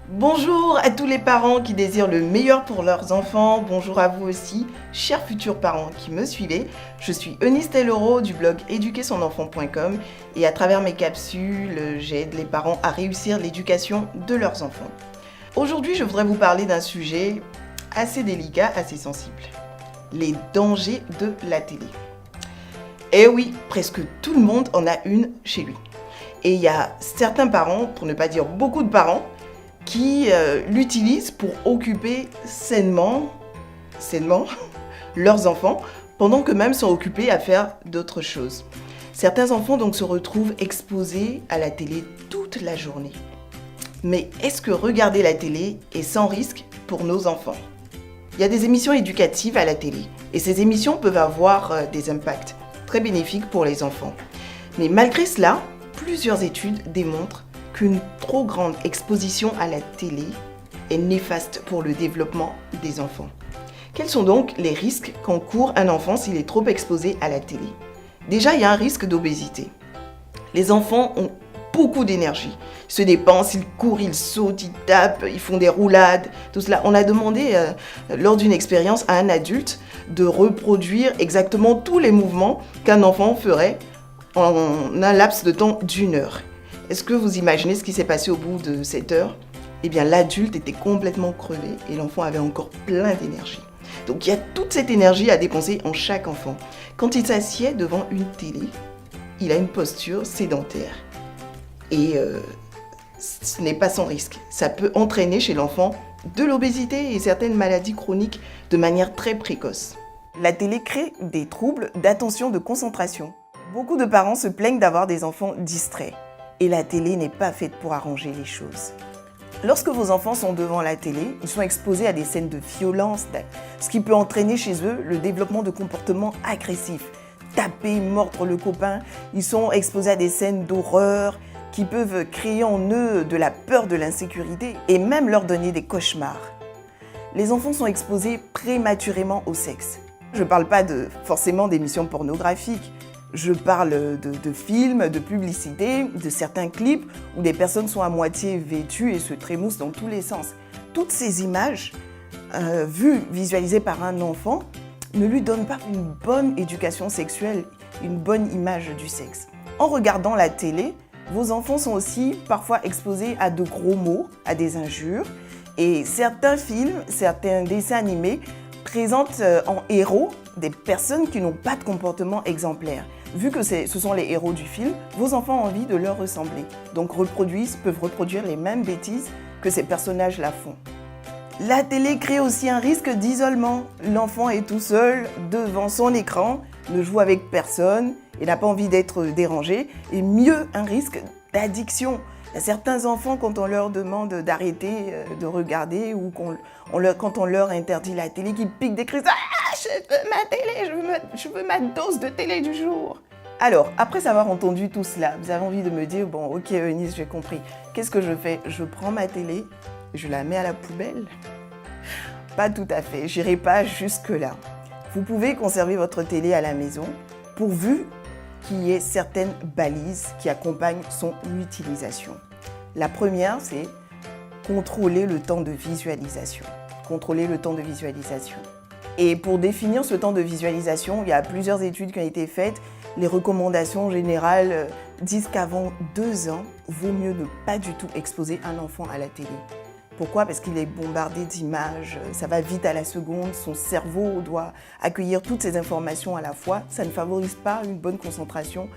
Bonjour à tous les parents qui désirent le meilleur pour leurs enfants. Bonjour à vous aussi, chers futurs parents qui me suivez. Je suis Eunice Tayloro du blog éduquersonenfant.com et à travers mes capsules, j'aide les parents à réussir l'éducation de leurs enfants. Aujourd'hui, je voudrais vous parler d'un sujet assez délicat, assez sensible. Les dangers de la télé. Eh oui, presque tout le monde en a une chez lui. Et il y a certains parents, pour ne pas dire beaucoup de parents, qui l'utilisent pour occuper sainement leurs enfants, pendant qu'eux-mêmes sont occupés à faire d'autres choses. Certains enfants donc se retrouvent exposés à la télé toute la journée. Mais est-ce que regarder la télé est sans risque pour nos enfants ? Il y a des émissions éducatives à la télé, et ces émissions peuvent avoir des impacts très bénéfiques pour les enfants. Mais malgré cela, plusieurs études démontrent qu'une trop grande exposition à la télé est néfaste pour le développement des enfants. Quels sont donc les risques qu'encourt un enfant s'il est trop exposé à la télé ? Déjà, il y a un risque d'obésité. Les enfants ont beaucoup d'énergie. Ils se dépensent, ils courent, ils sautent, ils tapent, ils font des roulades, tout cela. On a demandé lors d'une expérience à un adulte de reproduire exactement tous les mouvements qu'un enfant ferait en un laps de temps d'1 heure. Est-ce que vous imaginez ce qui s'est passé au bout de cette heure ? Eh bien, l'adulte était complètement crevé et l'enfant avait encore plein d'énergie. Donc, il y a toute cette énergie à dépenser en chaque enfant. Quand il s'assied devant une télé, il a une posture sédentaire. Et ce n'est pas sans risque. Ça peut entraîner chez l'enfant de l'obésité et certaines maladies chroniques de manière très précoce. La télé crée des troubles d'attention, de concentration. Beaucoup de parents se plaignent d'avoir des enfants distraits. Et la télé n'est pas faite pour arranger les choses. Lorsque vos enfants sont devant la télé, ils sont exposés à des scènes de violence, ce qui peut entraîner chez eux le développement de comportements agressifs. Taper, mordre le copain, ils sont exposés à des scènes d'horreur qui peuvent créer en eux de la peur, de l'insécurité et même leur donner des cauchemars. Les enfants sont exposés prématurément au sexe. Je ne parle pas forcément d'émissions pornographiques. Je parle de films, de publicités, de certains clips où des personnes sont à moitié vêtues et se trémoussent dans tous les sens. Toutes ces images, visualisées par un enfant, ne lui donnent pas une bonne éducation sexuelle, une bonne image du sexe. En regardant la télé, vos enfants sont aussi parfois exposés à de gros mots, à des injures. Et certains films, certains dessins animés présentent en héros des personnes qui n'ont pas de comportement exemplaire. Vu que ce sont les héros du film, vos enfants ont envie de leur ressembler. Donc peuvent reproduire les mêmes bêtises que ces personnages-là font. La télé crée aussi un risque d'isolement. L'enfant est tout seul devant son écran, ne joue avec personne et n'a pas envie d'être dérangé. Et mieux, un risque d'addiction. Il y a certains enfants, quand on leur demande d'arrêter de regarder ou quand on leur interdit la télé, qui piquent des cris. Ah, je veux ma télé, je veux ma dose de télé du jour. Alors, après avoir entendu tout cela, vous avez envie de me dire, bon, ok Eunice, j'ai compris. Qu'est-ce que je fais ? Je prends ma télé, je la mets à la poubelle ? Pas tout à fait, j'irai pas jusque-là. Vous pouvez conserver votre télé à la maison, pourvu qu'il y ait certaines balises qui accompagnent son utilisation. La première, c'est contrôler le temps de visualisation. Contrôler le temps de visualisation. Et pour définir ce temps de visualisation, il y a plusieurs études qui ont été faites. Les recommandations générales disent qu'avant 2 ans, vaut mieux ne pas du tout exposer un enfant à la télé. Pourquoi ? Parce qu'il est bombardé d'images, ça va vite à la seconde, son cerveau doit accueillir toutes ces informations à la fois. Ça ne favorise pas une bonne concentration,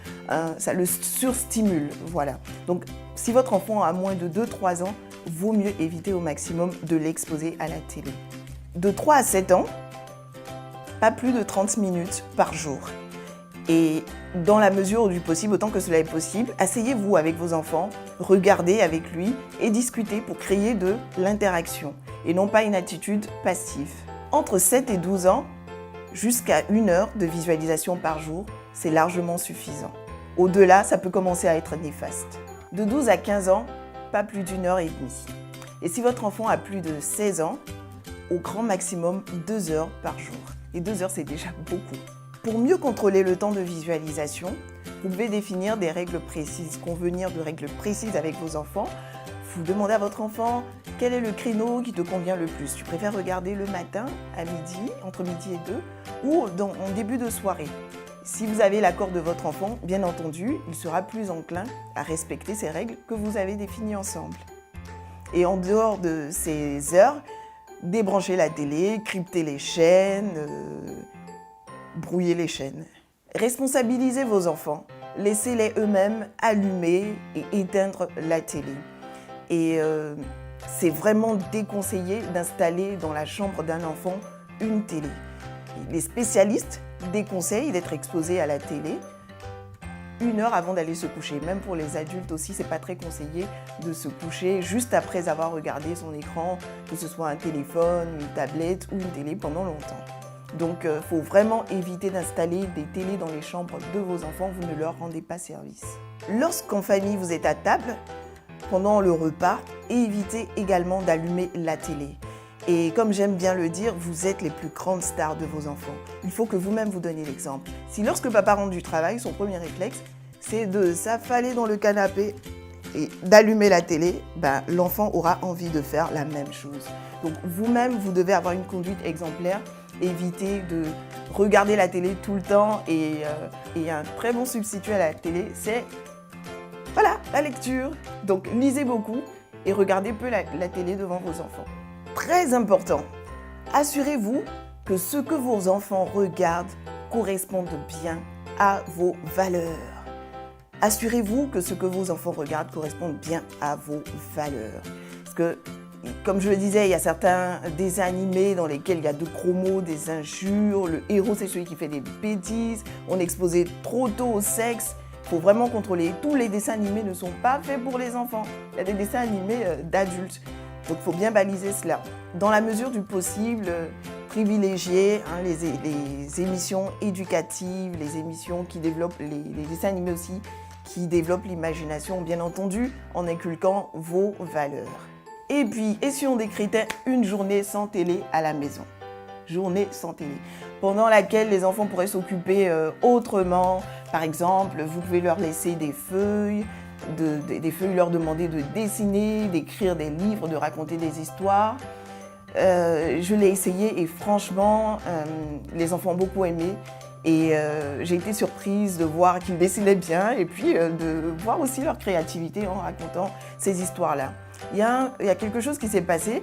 ça le surstimule, voilà. Donc, si votre enfant a moins de 2-3 ans, vaut mieux éviter au maximum de l'exposer à la télé. De 3 à 7 ans, pas plus de 30 minutes par jour. Et dans la mesure du possible, autant que cela est possible, asseyez-vous avec vos enfants, regardez avec lui et discutez pour créer de l'interaction et non pas une attitude passive. Entre 7 et 12 ans, jusqu'à 1 heure de visualisation par jour, c'est largement suffisant. Au-delà, ça peut commencer à être néfaste. De 12 à 15 ans, pas plus d'1 heure et demie. Et si votre enfant a plus de 16 ans, au grand maximum 2 heures par jour. Et 2 heures, c'est déjà beaucoup. Pour mieux contrôler le temps de visualisation, vous devez définir des règles précises, convenir de règles précises avec vos enfants. Vous demandez à votre enfant quel est le créneau qui te convient le plus. Tu préfères regarder le matin, à midi, entre midi et 2, ou en début de soirée. Si vous avez l'accord de votre enfant, bien entendu, il sera plus enclin à respecter ces règles que vous avez définies ensemble. Et en dehors de ces heures, débranchez la télé, cryptez les chaînes, brouillez les chaînes. Responsabilisez vos enfants, laissez-les eux-mêmes allumer et éteindre la télé. Et c'est vraiment déconseillé d'installer dans la chambre d'un enfant une télé. Les spécialistes déconseillent d'être exposés à la télé 1 heure avant d'aller se coucher. Même pour les adultes aussi, c'est pas très conseillé de se coucher juste après avoir regardé son écran, que ce soit un téléphone, une tablette ou une télé pendant longtemps. Donc, faut vraiment éviter d'installer des télés dans les chambres de vos enfants, vous ne leur rendez pas service. Lorsqu'en famille vous êtes à table, pendant le repas, évitez également d'allumer la télé. Et comme j'aime bien le dire, vous êtes les plus grandes stars de vos enfants. Il faut que vous-même vous donniez l'exemple. Si lorsque papa rentre du travail, son premier réflexe, c'est de s'affaler dans le canapé et d'allumer la télé, l'enfant aura envie de faire la même chose. Donc vous-même, vous devez avoir une conduite exemplaire. Évitez de regarder la télé tout le temps et un très bon substitut à la télé, c'est la lecture. Donc lisez beaucoup et regardez peu la télé devant vos enfants. Très important, assurez-vous que ce que vos enfants regardent corresponde bien à vos valeurs. Assurez-vous que ce que vos enfants regardent corresponde bien à vos valeurs. Parce que, comme je le disais, il y a certains dessins animés dans lesquels il y a de gros mots, des injures, le héros c'est celui qui fait des bêtises, on est exposé trop tôt au sexe. Il faut vraiment contrôler. Tous les dessins animés ne sont pas faits pour les enfants. Il y a des dessins animés d'adultes. Donc il faut bien baliser cela. Dans la mesure du possible, privilégier les émissions éducatives, les émissions qui développent, les dessins animés aussi, qui développent l'imagination, bien entendu, en inculquant vos valeurs. Et puis, essayons d'écrire une journée sans télé à la maison. Journée sans télé, pendant laquelle les enfants pourraient s'occuper autrement. Par exemple, vous pouvez leur laisser des feuilles, leur demander de dessiner, d'écrire des livres, de raconter des histoires. Je l'ai essayé et franchement, les enfants ont beaucoup aimé. Et j'ai été surprise de voir qu'ils dessinaient bien et puis de voir aussi leur créativité en racontant ces histoires-là. Il y a quelque chose qui s'est passé.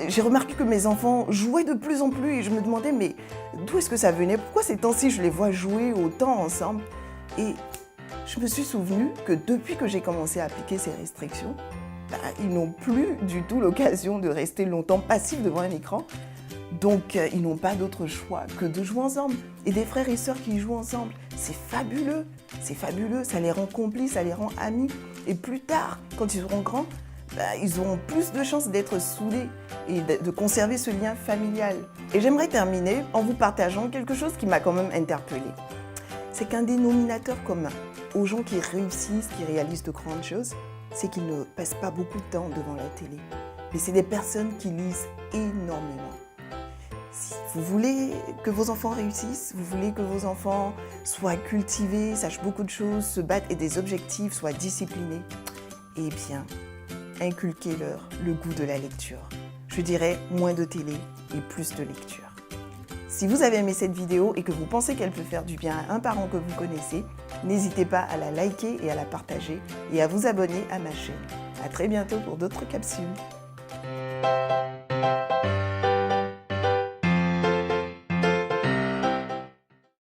J'ai remarqué que mes enfants jouaient de plus en plus et je me demandais mais d'où est-ce que ça venait? Pourquoi ces temps-ci je les vois jouer autant ensemble? Et je me suis souvenue que depuis que j'ai commencé à appliquer ces restrictions, ils n'ont plus du tout l'occasion de rester longtemps passifs devant un écran. Donc, ils n'ont pas d'autre choix que de jouer ensemble. Et des frères et sœurs qui jouent ensemble, c'est fabuleux, ça les rend complices, ça les rend amis. Et plus tard, quand ils seront grands, ils auront plus de chances d'être soudés et de conserver ce lien familial. Et j'aimerais terminer en vous partageant quelque chose qui m'a quand même interpellée. C'est qu'un dénominateur commun aux gens qui réussissent, qui réalisent de grandes choses, c'est qu'ils ne passent pas beaucoup de temps devant la télé. Mais c'est des personnes qui lisent énormément. Si vous voulez que vos enfants réussissent, vous voulez que vos enfants soient cultivés, sachent beaucoup de choses, se battent et des objectifs, soient disciplinés, eh bien, inculquez-leur le goût de la lecture. Je dirais moins de télé et plus de lecture. Si vous avez aimé cette vidéo et que vous pensez qu'elle peut faire du bien à un parent que vous connaissez, n'hésitez pas à la liker et à la partager et à vous abonner à ma chaîne. À très bientôt pour d'autres capsules.